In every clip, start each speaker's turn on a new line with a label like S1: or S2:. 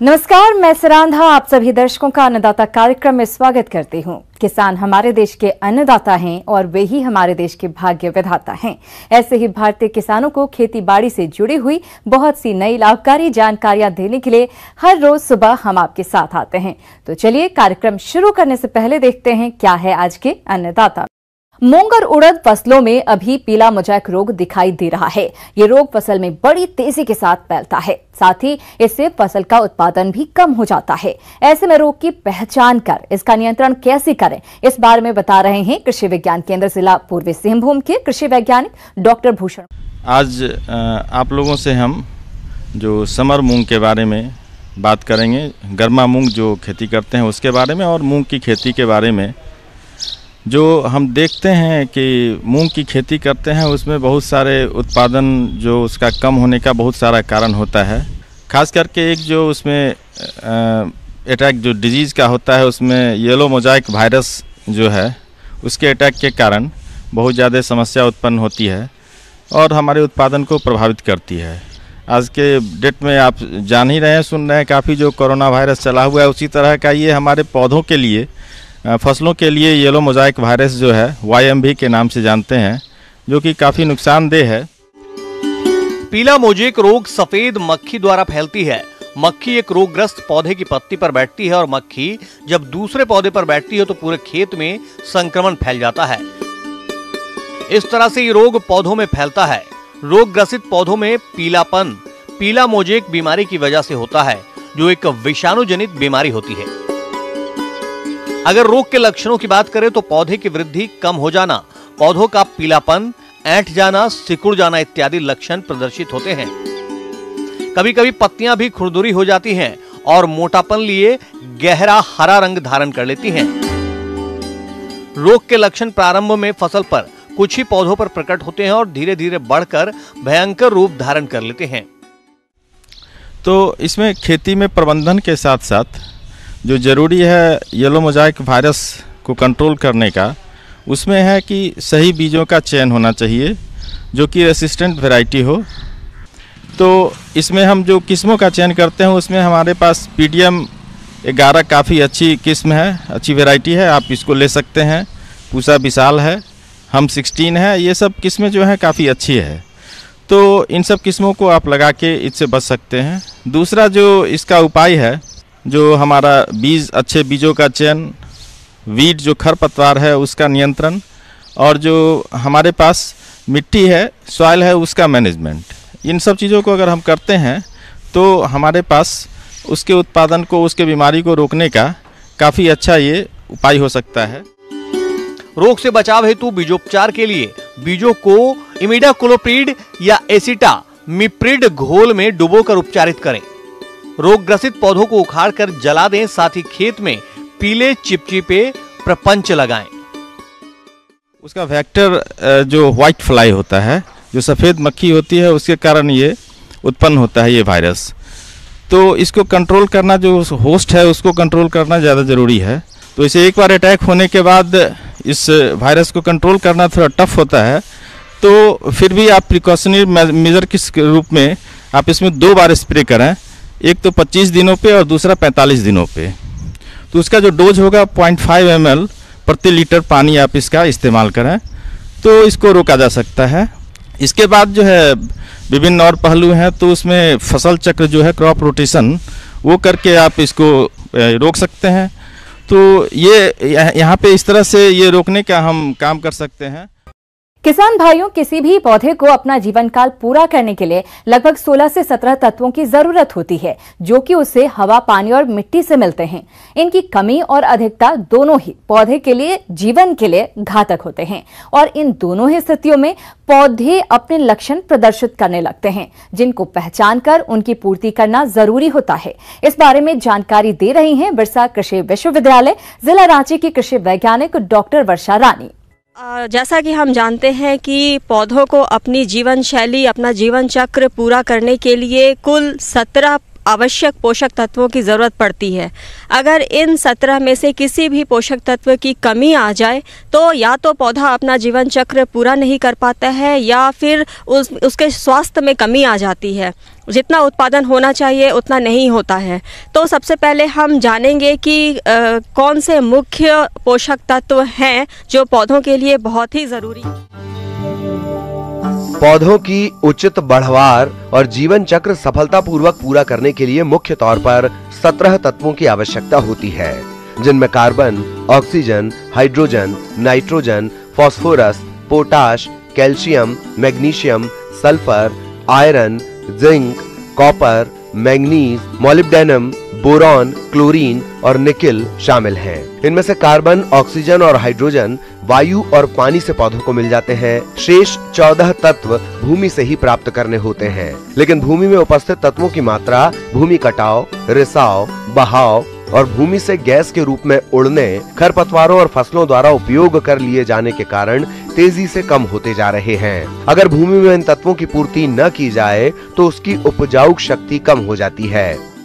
S1: नमस्कार, मैं सरांधा आप सभी दर्शकों का अन्नदाता कार्यक्रम में स्वागत करती हूं। किसान हमारे देश के अन्नदाता हैं और वे ही हमारे देश के भाग्य विधाता हैं। ऐसे ही भारतीय किसानों को खेती बाड़ी से जुड़ी हुई बहुत सी नई लाभकारी जानकारियां देने के लिए हर रोज सुबह हम आपके साथ आते हैं। तो चलिए कार्यक्रम शुरू करने से पहले देखते हैं क्या है आज के अन्नदाता। मूंग और उड़द फसलों में अभी पीला मोजैक रोग दिखाई दे रहा है। ये रोग फसल में बड़ी तेजी के साथ फैलता है, साथ ही इससे फसल का उत्पादन भी कम हो जाता है। ऐसे में रोग की पहचान कर इसका नियंत्रण कैसे करें, इस बारे में बता रहे हैं कृषि विज्ञान केंद्र जिला पूर्वी सिंहभूम के कृषि वैज्ञानिक डॉक्टर भूषण।
S2: आज आप लोगों से हम जो समर मूंग के बारे में बात करेंगे, गर्मा मूंग जो खेती करते हैं उसके बारे में, और मूंग की खेती के बारे में। जो हम देखते हैं कि मूंग की खेती करते हैं उसमें बहुत सारे उत्पादन जो उसका कम होने का बहुत सारा कारण होता है। खास करके एक जो उसमें अटैक जो डिजीज़ का होता है उसमें येलो मोजाइक वायरस जो है उसके अटैक के कारण बहुत ज़्यादा समस्या उत्पन्न होती है और हमारे उत्पादन को प्रभावित करती है। आज के डेट में आप जान ही रहे हैं, सुन रहे हैं, काफ़ी जो कोरोना वायरस चला हुआ है उसी तरह का ये हमारे पौधों के लिए, फसलों के लिए येलो मोजाइक वायरस जो है YMV के नाम से जानते हैं, जो कि काफ़ी नुकसानदेह है।
S3: पीला मोजेक रोग सफेद मक्खी द्वारा फैलती है। मक्खी एक रोगग्रस्त पौधे की पत्ती पर बैठती है और मक्खी जब दूसरे पौधे पर बैठती है तो पूरे खेत में संक्रमण फैल जाता है। इस तरह से ये रोग पौधों में फैलता है। रोग ग्रसित पौधों में पीलापन पीला मोजेक बीमारी की वजह से होता है, जो एक विषाणु जनित बीमारी होती है। अगर रोग के लक्षणों की बात करें तो पौधे की वृद्धि कम हो जाना, पौधों का पीलापन, ऐंठ जाना, सिकुड़ जाना इत्यादि लक्षण प्रदर्शित होते हैं। कभी कभी पत्तियां भी खुरदुरी हो जाती हैं और मोटापन लिए गहरा हरा रंग धारण कर लेती हैं। रोग के लक्षण प्रारंभ में फसल पर कुछ ही पौधों पर प्रकट होते हैं और धीरे धीरे बढ़कर भयंकर रूप धारण कर लेते हैं।
S2: तो इसमें खेती में प्रबंधन के साथ साथ जो ज़रूरी है येलो मोजाइक वायरस को कंट्रोल करने का, उसमें है कि सही बीजों का चयन होना चाहिए जो कि रेसिस्टेंट वैरायटी हो। तो इसमें हम जो किस्मों का चयन करते हैं उसमें हमारे पास PDM 11 काफ़ी अच्छी किस्म है, अच्छी वैरायटी है, आप इसको ले सकते हैं। पूसा विशाल है, हम 16 है, ये सब किस्में जो हैं काफ़ी अच्छी है। तो इन सब किस्मों को आप लगा के इससे बच सकते हैं। दूसरा जो इसका उपाय है, जो हमारा बीज, अच्छे बीजों का चयन, वीड जो खरपतवार है उसका नियंत्रण, और जो हमारे पास मिट्टी है, सॉइल है, उसका मैनेजमेंट, इन सब चीज़ों को अगर हम करते हैं तो हमारे पास उसके उत्पादन को, उसके बीमारी को रोकने का काफ़ी अच्छा ये उपाय हो सकता है।
S3: रोग से बचाव हेतु बीजोपचार के लिए बीजों को इमिडाक्लोप्रिड या एसिटामिप्रिड घोल में डुबोकर उपचारित करें। रोग ग्रसित पौधों को उखाड़कर जला दें, साथ ही खेत में पीले चिपचिपे प्रपंच लगाएं।
S2: उसका वेक्टर जो व्हाइट फ्लाई होता है, जो सफ़ेद मक्खी होती है, उसके कारण ये उत्पन्न होता है ये वायरस। तो इसको कंट्रोल करना, जो होस्ट है उसको कंट्रोल करना ज़्यादा ज़रूरी है। तो इसे एक बार अटैक होने के बाद इस वायरस को कंट्रोल करना थोड़ा टफ होता है। तो फिर भी आप प्रिकॉशनरी मेजर के रूप में आप इसमें 2 बार स्प्रे करें, एक तो 25 दिनों पे और दूसरा 45 दिनों पे। तो उसका जो डोज होगा 0.5 ml प्रति लीटर पानी आप इसका इस्तेमाल करें, तो इसको रोका जा सकता है। इसके बाद जो है विभिन्न और पहलू हैं, तो उसमें फसल चक्र जो है, क्रॉप रोटेशन, वो करके आप इसको रोक सकते हैं। तो ये यहाँ पे इस तरह से ये रोकने का हम काम कर सकते हैं।
S1: किसान भाइयों, किसी भी पौधे को अपना जीवन काल पूरा करने के लिए लगभग 16 से 17 तत्वों की जरूरत होती है, जो कि उसे हवा, पानी और मिट्टी से मिलते हैं। इनकी कमी और अधिकता दोनों ही पौधे के लिए, जीवन के लिए घातक होते हैं और इन दोनों ही स्थितियों में पौधे अपने लक्षण प्रदर्शित करने लगते हैं, जिनको पहचान कर उनकी पूर्ति करना जरूरी होता है। इस बारे में जानकारी दे रही हैं बिरसा कृषि विश्वविद्यालय जिला रांची की कृषि वैज्ञानिक डॉक्टर वर्षा रानी।
S4: जैसा कि हम जानते हैं कि पौधों को अपनी जीवन शैली, अपना जीवन चक्र पूरा करने के लिए कुल 17 आवश्यक पोषक तत्वों की ज़रूरत पड़ती है। अगर इन 17 में से किसी भी पोषक तत्व की कमी आ जाए तो या तो पौधा अपना जीवन चक्र पूरा नहीं कर पाता है या फिर उसके स्वास्थ्य में कमी आ जाती है। जितना उत्पादन होना चाहिए उतना नहीं होता है। तो सबसे पहले हम जानेंगे कि कौन से मुख्य पोषक तत्व हैं जो पौधों के लिए बहुत ही ज़रूरी हैं।
S5: पौधों की उचित बढ़वार और जीवन चक्र सफलतापूर्वक पूरा करने के लिए मुख्य तौर पर 17 तत्वों की आवश्यकता होती है, जिनमें carbon, oxygen, hydrogen, nitrogen, phosphorus, potash, calcium, magnesium, sulphur, iron, zinc, copper, manganese, molybdenum, boron, chlorine और निकेल शामिल हैं। इनमें से कार्बन, ऑक्सीजन और हाइड्रोजन वायु और पानी से पौधों को मिल जाते हैं। शेष 14 तत्व भूमि से ही प्राप्त करने होते हैं, लेकिन भूमि में उपस्थित तत्वों की मात्रा भूमि कटाव, रिसाव, बहाव और भूमि से गैस के रूप में उड़ने, खरपतवारों और फसलों द्वारा उपयोग कर लिए जाने के कारण तेजी से कम होते जा रहे हैं। अगर भूमि में इन तत्वों की पूर्ति न की जाए तो उसकी उपजाऊ शक्ति कम हो जाती है।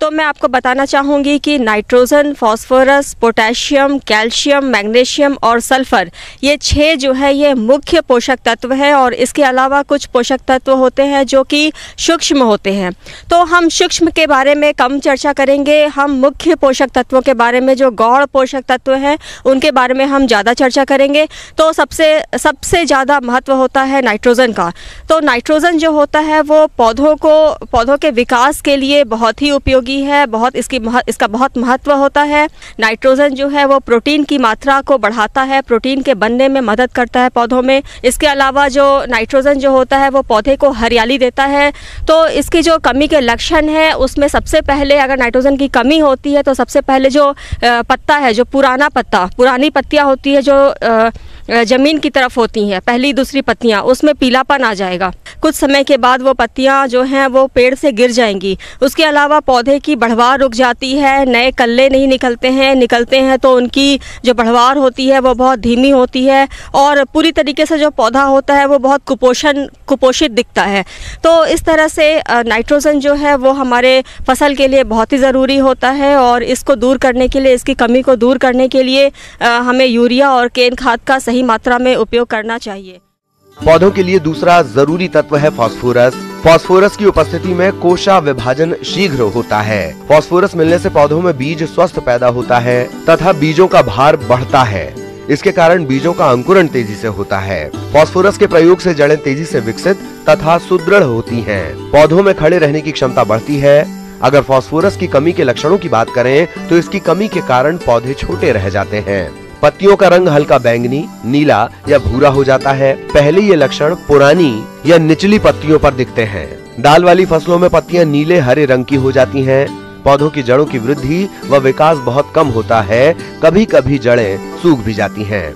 S4: तो मैं आपको बताना चाहूँगी कि nitrogen, phosphorus, potassium, calcium, magnesium और सल्फर, ये 6 जो है ये मुख्य पोषक तत्व है। और इसके अलावा कुछ पोषक तत्व होते हैं जो कि सूक्ष्म होते हैं। तो हम सूक्ष्म के बारे में कम चर्चा करेंगे। हम मुख्य पोषक तत्वों के बारे में, जो गौण पोषक तत्व हैं, उनके बारे में हम ज़्यादा चर्चा करेंगे। तो सबसे ज़्यादा महत्व होता है नाइट्रोजन का। तो नाइट्रोजन जो होता है वो पौधों के विकास के लिए बहुत ही उपयोगी है। इसका बहुत महत्व होता है। नाइट्रोजन जो है वो प्रोटीन की मात्रा को बढ़ाता है, प्रोटीन के बनने में मदद करता है पौधों में। इसके अलावा जो नाइट्रोजन जो होता है वो पौधे को हरियाली देता है। तो इसकी जो कमी के लक्षण है उसमें सबसे पहले, अगर नाइट्रोजन की कमी होती है तो सबसे पहले जो पत्ता है, जो पुरानी पत्तियां होती है जो जमीन की तरफ होती हैं, पहली दूसरी पत्तियां, उसमें पीलापन आ जाएगा। कुछ समय के बाद वो पत्तियां जो हैं वो पेड़ से गिर जाएंगी। उसके अलावा पौधे की बढ़वार रुक जाती है, नए कल्ले नहीं निकलते हैं तो उनकी जो बढ़वार होती है वो बहुत धीमी होती है और पूरी तरीके से जो पौधा होता है वो बहुत कुपोषित दिखता है। तो इस तरह से नाइट्रोजन जो है वो हमारे फसल के लिए बहुत ही ज़रूरी होता है और इसको दूर करने के लिए, इसकी कमी को दूर करने के लिए हमें यूरिया और केन खाद का सही मात्रा में उपयोग करना चाहिए।
S5: पौधों के लिए दूसरा जरूरी तत्व है फास्फोरस। फास्फोरस की उपस्थिति में कोशा विभाजन शीघ्र होता है। फास्फोरस मिलने से पौधों में बीज स्वस्थ पैदा होता है तथा बीजों का भार बढ़ता है। इसके कारण बीजों का अंकुरण तेजी से होता है। फास्फोरस के प्रयोग से जड़ें तेजी से विकसित तथा सुदृढ़ होती हैं। पौधों में खड़े रहने की क्षमता बढ़ती है। अगर फास्फोरस की कमी के लक्षणों की बात करें तो इसकी कमी के कारण पौधे छोटे रह जाते हैं। पत्तियों का रंग हल्का बैंगनी, नीला या भूरा हो जाता है। पहले ये लक्षण पुरानी या निचली पत्तियों पर दिखते हैं। दाल वाली फसलों में पत्तियां नीले हरे रंग की हो जाती हैं। पौधों की जड़ों की वृद्धि व विकास बहुत कम होता है। कभी कभी जड़ें सूख भी जाती हैं।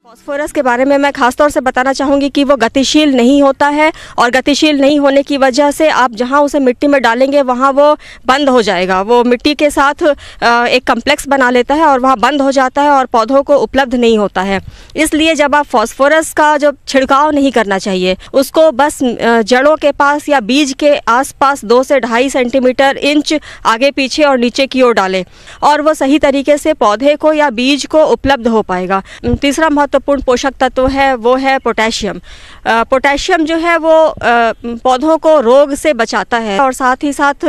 S4: फास्फोरस के बारे में मैं खासतौर से बताना चाहूँगी कि वो गतिशील नहीं होता है और गतिशील नहीं होने की वजह से आप जहाँ उसे मिट्टी में डालेंगे वहाँ वो बंद हो जाएगा। वो मिट्टी के साथ एक कम्प्लेक्स बना लेता है और वहाँ बंद हो जाता है और पौधों को उपलब्ध नहीं होता है। इसलिए जब आप फास्फोरस का जब छिड़काव नहीं करना चाहिए, उसको बस जड़ों के पास या बीज के आसपास 2 से 2.5 सेंटीमीटर इंच आगे पीछे और नीचे की ओर डालें और वो सही तरीके से पौधे को या बीज को उपलब्ध हो पाएगा। तीसरा महत्वपूर्ण पोषक तत्व है वो है पोटेशियम। पोटेशियम जो है वो पौधों को रोग से बचाता है और साथ ही साथ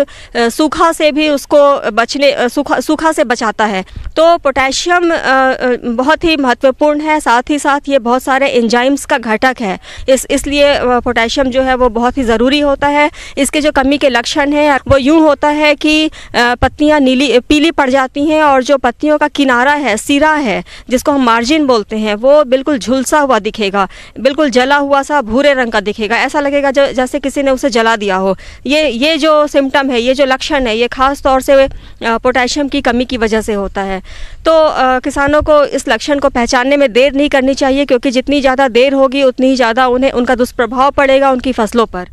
S4: सूखा से भी उसको सूखा से बचाता है। तो पोटेशियम बहुत ही महत्वपूर्ण है। साथ ही साथ ये बहुत सारे एंजाइम्स का घटक है। इसलिए पोटेशियम जो है वो बहुत ही ज़रूरी होता है। इसके जो कमी के लक्षण हैं वो यूँ होता है कि पत्तियाँ पीली पड़ जाती हैं और जो पत्तियों का किनारा है, सिरा है, जिसको हम मार्जिन बोलते हैं, वो बिल्कुल झुलसा हुआ दिखेगा, बिल्कुल जला हुआ सा भूरे रंग का दिखेगा। ऐसा लगेगा जैसे किसी ने उसे जला दिया हो। ये जो सिम्टम है, ये जो लक्षण है, ये खास तौर से पोटेशियम की कमी की वजह से होता है। तो किसानों को इस लक्षण को पहचानने में देर नहीं करनी चाहिए, क्योंकि जितनी ज़्यादा देर होगी उतनी ही ज़्यादा उनका दुष्प्रभाव पड़ेगा उनकी फसलों पर।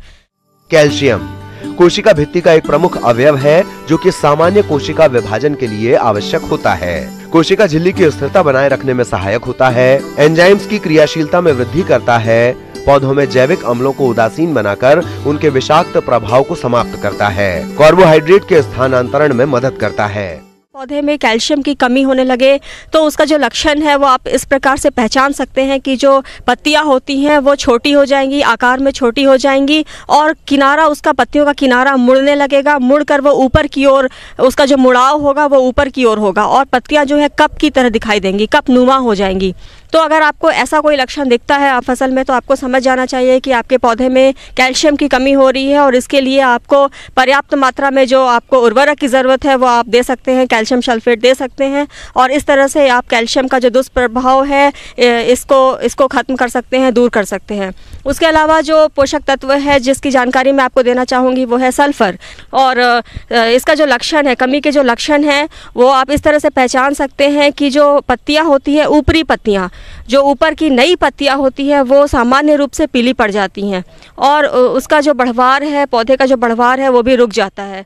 S5: कैल्शियम कोशिका भित्ति का एक प्रमुख अवयव है जो कि सामान्य कोशिका विभाजन के लिए आवश्यक होता है। कोशिका झिल्ली की स्थिरता बनाए रखने में सहायक होता है। एंजाइम्स की क्रियाशीलता में वृद्धि करता है। पौधों में जैविक अम्लों को उदासीन बनाकर उनके विषाक्त प्रभाव को समाप्त करता है। कार्बोहाइड्रेट के स्थानांतरण में मदद करता है।
S4: पौधे में कैल्शियम की कमी होने लगे तो उसका जो लक्षण है वो आप इस प्रकार से पहचान सकते हैं कि जो पत्तियां होती हैं वो छोटी हो जाएंगी, आकार में छोटी हो जाएंगी और किनारा उसका पत्तियों का किनारा मुड़ने लगेगा, मुड़कर वो ऊपर की ओर उसका जो मुड़ाव होगा वो ऊपर की ओर होगा और पत्तियां जो है कप की तरह दिखाई देंगी, कप नुमा हो जाएंगी। तो अगर आपको ऐसा कोई लक्षण दिखता है आप फसल में तो आपको समझ जाना चाहिए कि आपके पौधे में कैल्शियम की कमी हो रही है और इसके लिए आपको पर्याप्त मात्रा में जो आपको उर्वरक की ज़रूरत है वो आप दे सकते हैं, कैल्शियम सल्फेट दे सकते हैं और इस तरह से आप कैल्शियम का जो दुष्प्रभाव है इसको ख़त्म कर सकते हैं, दूर कर सकते हैं। उसके अलावा जो पोषक तत्व है जिसकी जानकारी मैं आपको देना चाहूँगी वो है सल्फ़र और इसका जो लक्षण है, कमी के जो लक्षण हैं वो आप इस तरह से पहचान सकते हैं कि जो पत्तियाँ होती हैं, ऊपरी पत्तियाँ, जो ऊपर की नई पत्तियां होती हैं वो सामान्य रूप से पीली पड़ जाती हैं और उसका जो बढ़वार है, पौधे का जो बढ़वार है वो भी रुक जाता है।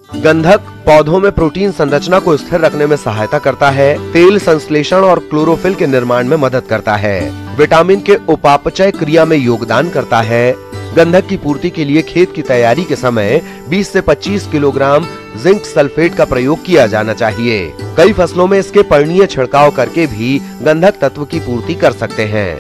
S5: गंधक पौधों में प्रोटीन संरचना को स्थिर रखने में सहायता करता है, तेल संश्लेषण और क्लोरोफिल के निर्माण में मदद करता है, विटामिन के उपापचय क्रिया में योगदान करता है। गंधक की पूर्ति के लिए खेत की तैयारी के समय 20 से 25 किलोग्राम जिंक सल्फेट का प्रयोग किया जाना चाहिए। कई फसलों में इसके पर्णीय छिड़काव करके भी गंधक तत्व की पूर्ति कर सकते हैं।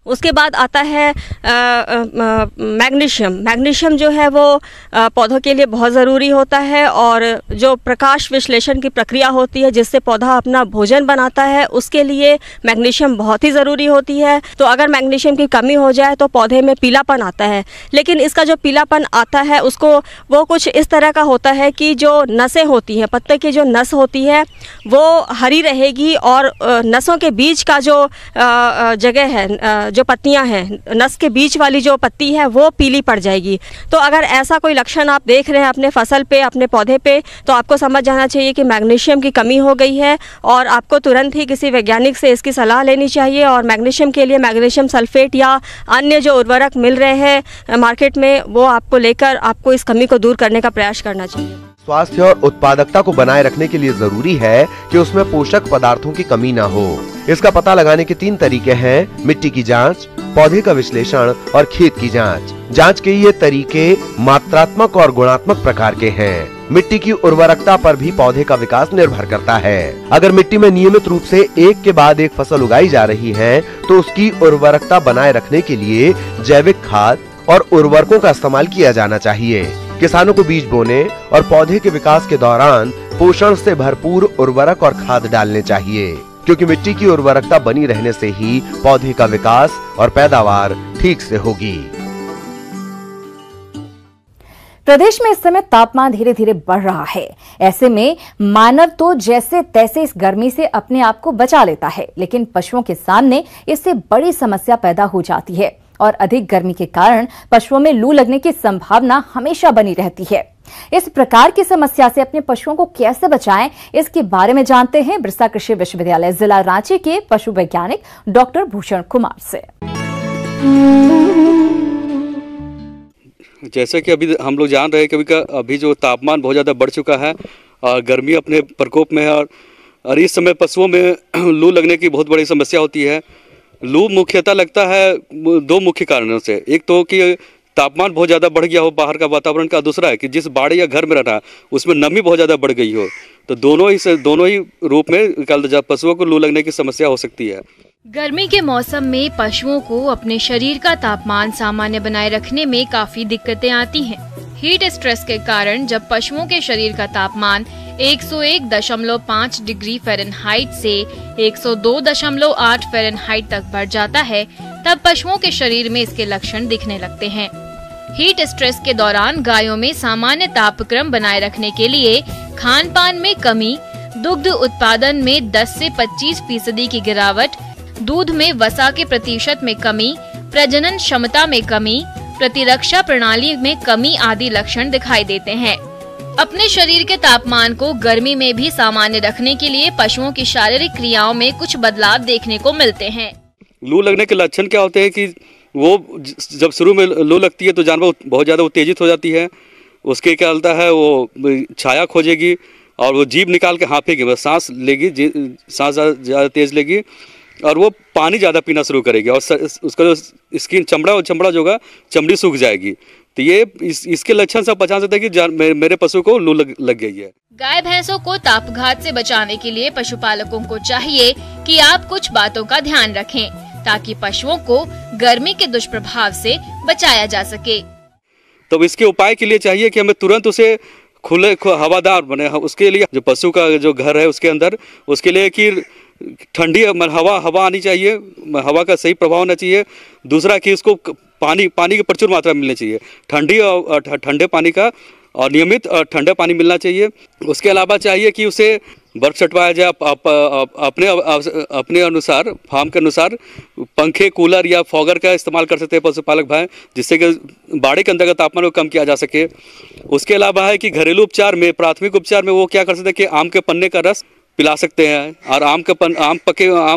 S4: उसके बाद आता है मैग्नीशियम। मैग्नीशियम जो है वो पौधों के लिए बहुत ज़रूरी होता है और जो प्रकाश विश्लेषण की प्रक्रिया होती है जिससे पौधा अपना भोजन बनाता है उसके लिए मैग्नीशियम बहुत ही ज़रूरी होती है। तो अगर मैग्नीशियम की कमी हो जाए तो पौधे में पीलापन आता है, लेकिन इसका जो पीलापन आता है उसको वो कुछ इस तरह का होता है कि जो नसें होती हैं, पत्ते की जो नस होती है वो हरी रहेगी और नसों के बीच का जो जगह है, जो पत्तियां हैं, नस के बीच वाली जो पत्ती है वो पीली पड़ जाएगी। तो अगर ऐसा कोई लक्षण आप देख रहे हैं अपने फसल पे, अपने पौधे पे, तो आपको समझ जाना चाहिए कि मैग्नीशियम की कमी हो गई है और आपको तुरंत ही किसी वैज्ञानिक से इसकी सलाह लेनी चाहिए। और मैग्नीशियम के लिए मैग्नीशियम सल्फेट या अन्य जो उर्वरक मिल रहे हैं मार्केट में वो आपको लेकर आपको इस कमी को दूर करने का प्रयास करना चाहिए।
S5: स्वास्थ्य और उत्पादकता को बनाए रखने के लिए जरूरी है कि उसमें पोषक पदार्थों की कमी न हो। इसका पता लगाने के 3 तरीके हैं: मिट्टी की जांच, पौधे का विश्लेषण और खेत की जांच। जांच के ये तरीके मात्रात्मक और गुणात्मक प्रकार के हैं। मिट्टी की उर्वरकता पर भी पौधे का विकास निर्भर करता है। अगर मिट्टी में नियमित रूप से एक के बाद एक फसल उगाई जा रही है तो उसकी उर्वरकता बनाए रखने के लिए जैविक खाद और उर्वरकों का इस्तेमाल किया जाना चाहिए। किसानों को बीज बोने और पौधे के विकास के दौरान पोषण से भरपूर उर्वरक और खाद डालने चाहिए, क्योंकि मिट्टी की उर्वरकता बनी रहने से ही पौधे का विकास और पैदावार ठीक से होगी।
S1: प्रदेश में इस समय तापमान धीरे धीरे बढ़ रहा है। ऐसे में मानव तो जैसे तैसे इस गर्मी से अपने आप को बचा लेता है, लेकिन पशुओं के सामने इससे बड़ी समस्या पैदा हो जाती है और अधिक गर्मी के कारण पशुओं में लू लगने की संभावना हमेशा बनी रहती है। इस प्रकार की समस्या से अपने पशुओं को कैसे बचाएं, इसके बारे में जानते हैं बिरसा कृषि विश्वविद्यालय जिला रांची के पशु वैज्ञानिक डॉक्टर भूषण कुमार से।
S6: जैसे कि अभी हम लोग जान रहे हैं कि अभी जो तापमान बहुत ज़्यादा बढ़ चुका है और गर्मी अपने प्रकोप में है और इस समय पशुओं में लू लगने की बहुत बड़ी समस्या होती है। लू मुख्यतः लगता है 2 मुख्य कारणों से। एक तो कि तापमान बहुत ज़्यादा बढ़ गया हो बाहर का वातावरण का, दूसरा है कि जिस बाड़ी या घर में रहना उसमें नमी बहुत ज़्यादा बढ़ गई हो। तो दोनों ही रूप में पशुओं को लू लगने की समस्या हो सकती है।
S7: गर्मी के मौसम में पशुओं को अपने शरीर का तापमान सामान्य बनाए रखने में काफी दिक्कतें आती हैं। हीट स्ट्रेस के कारण जब पशुओं के शरीर का तापमान 101.5 डिग्री फ़ारेनहाइट से 102.8 फ़ारेनहाइट तक बढ़ जाता है, तब पशुओं के शरीर में इसके लक्षण दिखने लगते हैं। हीट स्ट्रेस के दौरान गायों में सामान्य तापक्रम बनाए रखने के लिए खान पान में कमी, दुग्ध उत्पादन में 10 से 25% की गिरावट, दूध में वसा के प्रतिशत में कमी, प्रजनन क्षमता में कमी, प्रतिरक्षा प्रणाली में कमी आदि लक्षण दिखाई देते हैं। अपने शरीर के तापमान को गर्मी में भी सामान्य रखने के लिए पशुओं की शारीरिक क्रियाओं में कुछ बदलाव देखने को मिलते हैं।
S6: लू लगने के लक्षण क्या होते हैं कि वो जब शुरू में लू लगती है तो जानवर बहुत ज़्यादा उत्तेजित हो जाती है। उसके क्या होता है, वो छाया खोजेगी और वो जीभ निकाल के हाँफेगी, बस सांस लेगी, सांस ज़्यादा तेज लेगी और वो पानी ज़्यादा पीना शुरू करेगी और उसका जो स्किन चमड़ा जो होगा चमड़ी सूख जाएगी। तो ये इसके लक्षण सब पहचान सकते हैं कि मेरे पशु को लू लग गई है।
S7: गाय भैंसों को तापघात से बचाने के लिए पशुपालकों को चाहिए कि आप कुछ बातों का ध्यान रखें ताकि पशुओं को गर्मी के दुष्प्रभाव से बचाया जा सके।
S6: तो इसके उपाय के लिए चाहिए कि हमें तुरंत उसे खुले हवादार बने, उसके लिए जो पशु का जो घर है उसके अंदर, उसके लिए कि ठंडी हवा आनी चाहिए, हवा का सही प्रभाव होना चाहिए। दूसरा कि उसको पानी की प्रचुर मात्रा मिलनी चाहिए, ठंडे पानी का और नियमित ठंडा पानी मिलना चाहिए। उसके अलावा चाहिए कि उसे बर्फ छटवाया जाए अपने अनुसार, फार्म के अनुसार पंखे, कूलर या फॉगर का इस्तेमाल कर सकते हैं पशुपालक भाई, जिससे कि बाड़े के अंदर का तापमान को कम किया जा सके। उसके अलावा है कि घरेलू उपचार में, प्राथमिक उपचार में वो क्या कर सकते हैं कि आम के पन्ने का रस पिला सकते हैं और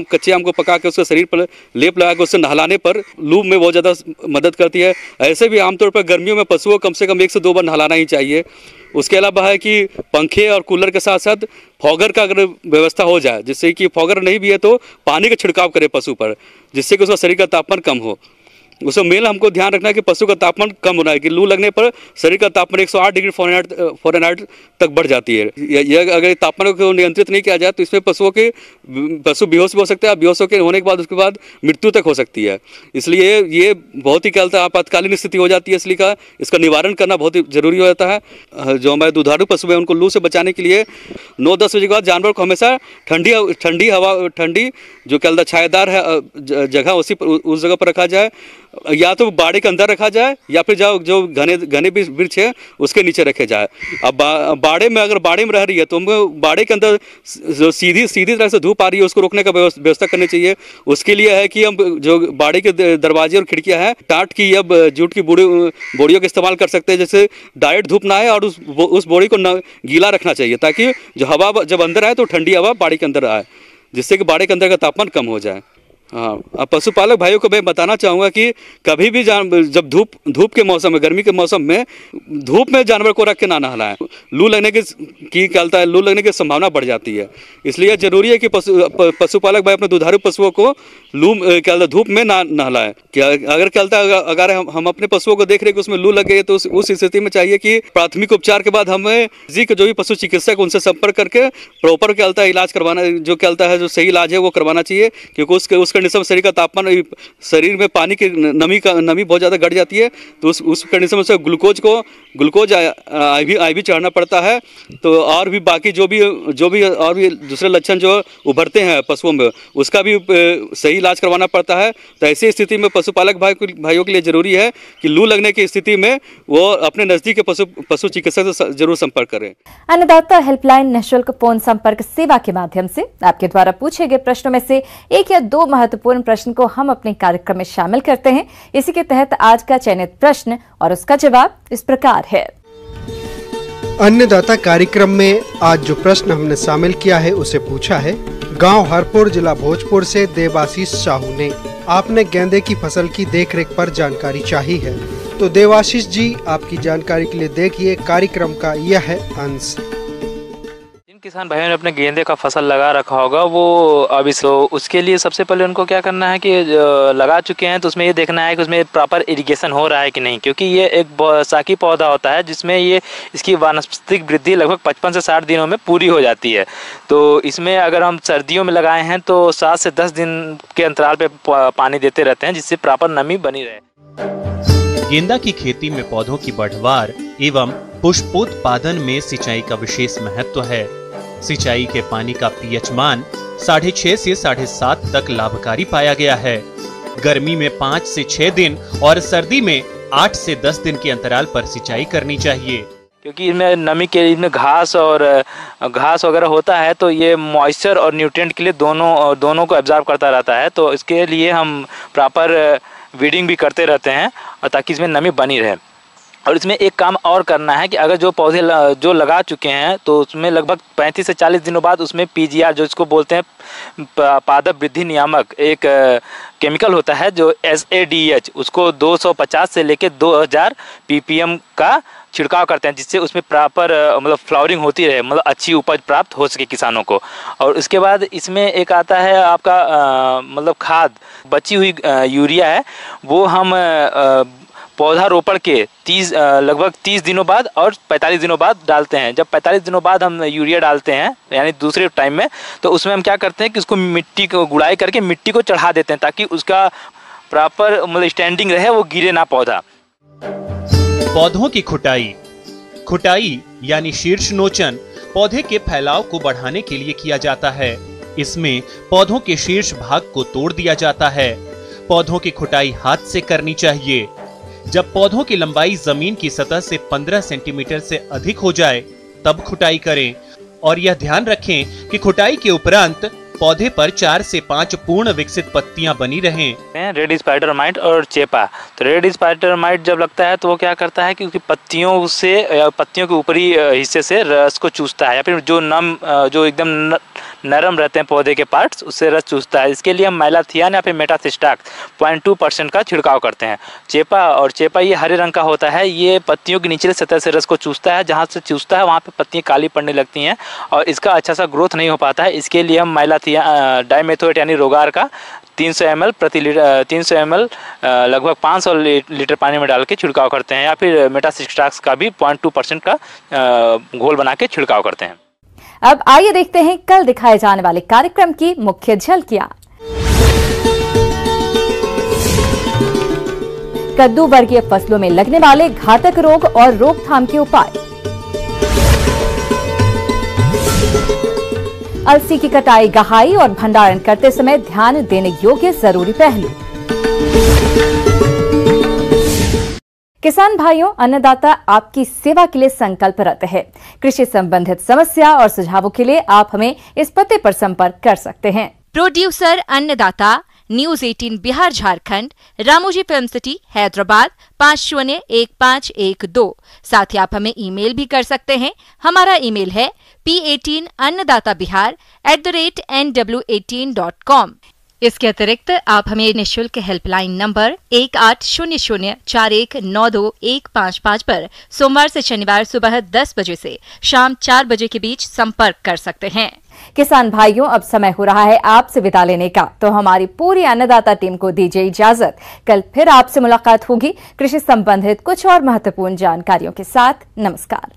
S6: कच्चे आम को पका के उसके शरीर पर लेप लगा के उससे नहलाने पर लू में बहुत ज़्यादा मदद करती है। ऐसे भी आमतौर पर गर्मियों में पशुओं को कम से कम 1 से 2 बार नहलाना ही चाहिए। उसके अलावा है कि पंखे और कूलर के साथ साथ फॉगर का अगर व्यवस्था हो जाए, जिससे कि फॉगर नहीं भी है तो पानी का छिड़काव करे पशु पर, जिससे कि उसका शरीर का तापमान कम हो। उसमें मेन हमको ध्यान रखना है कि पशु का तापमान कम होना है कि लू लगने पर शरीर का तापमान 108 डिग्री फ़ारेनहाइट तक बढ़ जाती है। यह अगर तापमान को नियंत्रित नहीं किया जाए तो इसमें पशु बेहोश भी हो सकते हैं। बेहोश होने के बाद उसके बाद मृत्यु तक हो सकती है। इसलिए ये बहुत ही क्या होता है, आपातकालीन स्थिति हो जाती है। इसलिए इसका निवारण करना बहुत ही जरूरी हो जाता है। जो हमारे दुधारू पशु है उनको लू से बचाने के लिए 9-10 बजे के बाद जानवर को हमेशा ठंडी हवा, ठंडी जो क्या छायादार है जगह उस जगह पर रखा जाए, या तो बाड़े के अंदर रखा जाए या फिर जो घने वृक्ष है उसके नीचे रखे जाए। अब बाड़े में अगर बाड़े में रह रही है तो हम बाड़े के अंदर जो सीधी तरह से धूप आ रही है उसको रोकने का व्यवस्था करनी चाहिए। उसके लिए है कि हम जो बाड़े के दरवाजे और खिड़कियां हैं, टाट की या जूट की बोरियों का इस्तेमाल कर सकते हैं, जैसे डायरेक्ट धूप ना आए और उस बोरी को गीला रखना चाहिए ताकि जो हवा जब अंदर आए तो ठंडी हवा बाड़े के अंदर आए, जिससे कि बाड़े के अंदर का तापमान कम हो जाए। हाँ, अब पशुपालक भाइयों को मैं बताना चाहूँगा कि कभी भी जब धूप के मौसम में, गर्मी के मौसम में धूप में जानवर को रख के ना नहलाएं। लू लगने लू लगने की संभावना बढ़ जाती है। इसलिए जरूरी है कि पशुपालक भाई अपने दुधारू पशुओं को धूप में ना नहलाएं। अगर हम अपने पशुओं को देख रहे हैं कि उसमें लू लग गई है तो उस स्थिति में चाहिए कि प्राथमिक उपचार के बाद हमें जो भी पशु चिकित्सक उनसे संपर्क करके प्रॉपर इलाज करवाना, जो सही इलाज है वो करवाना चाहिए, क्योंकि उस कंडीशन में शरीर का तापमान, शरीर में पानी की नमी बहुत ज़्यादा घट जाती है, तो उस कंडीशन में से ग्लूकोज IV चढ़ाना पड़ता है। तो और भी बाकी जो भी और भी दूसरे लक्षण जो उभरते हैं पशुओं में, उसका भी सही इलाज करवाना पड़ता है। तो ऐसी स्थिति में पशुपालक भाइयों के लिए जरूरी है कि लू लगने की स्थिति में वो अपने नजदीक के पशु चिकित्सक से जरूर संपर्क करें।
S1: अन्नदाता हेल्पलाइन निःशुल्क फोन संपर्क सेवा के माध्यम से आपके द्वारा पूछे गए प्रश्नों में से 1 या 2 महत्वपूर्ण प्रश्न को हम अपने कार्यक्रम में शामिल करते हैं। इसी के तहत आज का चयनित प्रश्न और उसका जवाब इस प्रकार है।
S8: अन्नदाता कार्यक्रम में आज जो प्रश्न हमने शामिल किया है उसे पूछा है गांव हरपुर, जिला भोजपुर से देवाशीष साहू ने। आपने गेंदे की फसल की देखरेख पर जानकारी चाहिए है, तो देवाशीष जी आपकी जानकारी के लिए देखिए कार्यक्रम का यह है अंश।
S9: किसान भाइयों ने अपने गेंदे का फसल लगा रखा होगा, वो अभी उसके लिए सबसे पहले उनको क्या करना है कि लगा चुके हैं तो उसमें ये देखना है कि उसमें प्रॉपर इरिगेशन हो रहा है कि नहीं, क्योंकि ये एक साकी पौधा होता है जिसमें इसकी वानस्पतिक वृद्धि लगभग 55 से 60 दिनों में पूरी हो जाती है। तो इसमें अगर हम सर्दियों में लगाए हैं तो 7 से 10 दिन के अंतराल पे पानी देते रहते हैं, जिससे प्रॉपर नमी बनी रहे।
S10: गेंदा की खेती में पौधों की बढ़वार एवं पुष्पोत्पादन में सिंचाई का विशेष महत्व है। सिंचाई के पानी का pH मान 6.5 से 7.5 तक लाभकारी पाया गया है। गर्मी में 5 से 6 दिन और सर्दी में 8 से 10 दिन के अंतराल पर सिंचाई करनी चाहिए,
S9: क्योंकि इसमें नमी के इसमें घास वगैरह होता है, तो ये मॉइस्चर और न्यूट्रिएंट के लिए दोनों को एब्जॉर्ब करता रहता है। तो इसके लिए हम प्रॉपर वीडिंग भी करते रहते हैं और ताकि इसमें नमी बनी रहे। और इसमें एक काम और करना है कि अगर जो पौधे जो लगा चुके हैं तो उसमें लगभग 35 से 40 दिनों बाद उसमें PGR, जो इसको बोलते हैं पादप वृद्धि नियामक, एक केमिकल होता है जो SADH, उसको 250 से लेकर 2000 ppm का छिड़काव करते हैं, जिससे उसमें प्रॉपर मतलब फ्लावरिंग होती रहे, मतलब अच्छी उपज प्राप्त हो सके किसानों को। और उसके बाद इसमें एक आता है आपका मतलब खाद, बची हुई यूरिया है, वो हम पौधा रोपण के लगभग 30 दिनों बाद और 45 दिनों बाद डालते हैं। जब 45 दिनों बाद हम यूरिया डालते हैं यानी दूसरे टाइम में, तो उसमें हम क्या करते हैं कि उसको मिट्टी को गुड़ाई करके मिट्टी को चढ़ा देते हैं, ताकि उसका प्रॉपर मतलब स्टैंडिंग रहे, वो गिरे ना पौधा।
S10: पौधों की खुटाई यानी शीर्ष नोचन पौधे के फैलाव को बढ़ाने के लिए किया जाता है। इसमें पौधों के शीर्ष भाग को तोड़ दिया जाता है। पौधों की खुटाई हाथ से करनी चाहिए। जब पौधों की लंबाई जमीन की सतह से 15 सेंटीमीटर से अधिक हो जाए तब खुटाई करें, और यह ध्यान रखें कि खुटाई के उपरांत पौधे पर 4 से 5 पूर्ण विकसित पत्तियां बनी रहें।
S9: रेड स्पाइडर माइट और चेपा, तो रेड स्पाइडर माइट जब लगता है तो वो क्या करता है कि उसकी पत्तियों के ऊपरी हिस्से से रस को चूसता है, या फिर जो एकदम नरम रहते हैं पौधे के पार्ट्स, उससे रस चूसता है। इसके लिए हम मैलाथियान या फिर मेटासिस्टाक 0.2% का छिड़काव करते हैं। चेपा ये हरे रंग का होता है, ये पत्तियों की निचले सतह से रस को चूसता है, जहाँ से चूसता है वहाँ पे पत्तियाँ काली पड़ने लगती हैं और इसका अच्छा सा ग्रोथ नहीं हो पाता है। इसके लिए हम डाइमेथोएट यानी रोगार का 300 ml प्रति लीटर 300 ml लगभग 500 लीटर पानी में डाल के छिड़काव करते हैं, या फिर मेटासिस्टाक्स का भी 0.2% का घोल बना के छिड़काव करते हैं।
S1: अब आइए देखते हैं कल दिखाए जाने वाले कार्यक्रम की मुख्य झलकियां। कद्दू वर्गीय फसलों में लगने वाले घातक रोग और रोकथाम के उपाय, अलसी की कटाई, गहाई और भंडारण करते समय ध्यान देने योग्य जरूरी पहलू। किसान भाइयों, अन्नदाता आपकी सेवा के लिए संकल्परत है। कृषि संबंधित समस्या और सुझावों के लिए आप हमें इस पते पर संपर्क कर सकते हैं।
S11: प्रोड्यूसर अन्नदाता, news 18 Bihar Jharkhand, Ramoji film city Hyderabad 501512। साथ ही आप हमें ईमेल भी कर सकते हैं। हमारा ईमेल है p18annadatabihar@nw18.com। इसके अतिरिक्त आप हमें निःशुल्क हेल्पलाइन नंबर 180041921555 पर सोमवार से शनिवार सुबह 10 बजे से शाम 4 बजे के बीच संपर्क कर सकते हैं।
S1: किसान भाइयों, अब समय हो रहा है आपसे विदा लेने का, तो हमारी पूरी अन्नदाता टीम को दीजिए इजाजत। कल फिर आपसे मुलाकात होगी कृषि संबंधित कुछ और महत्वपूर्ण जानकारियों के साथ। नमस्कार।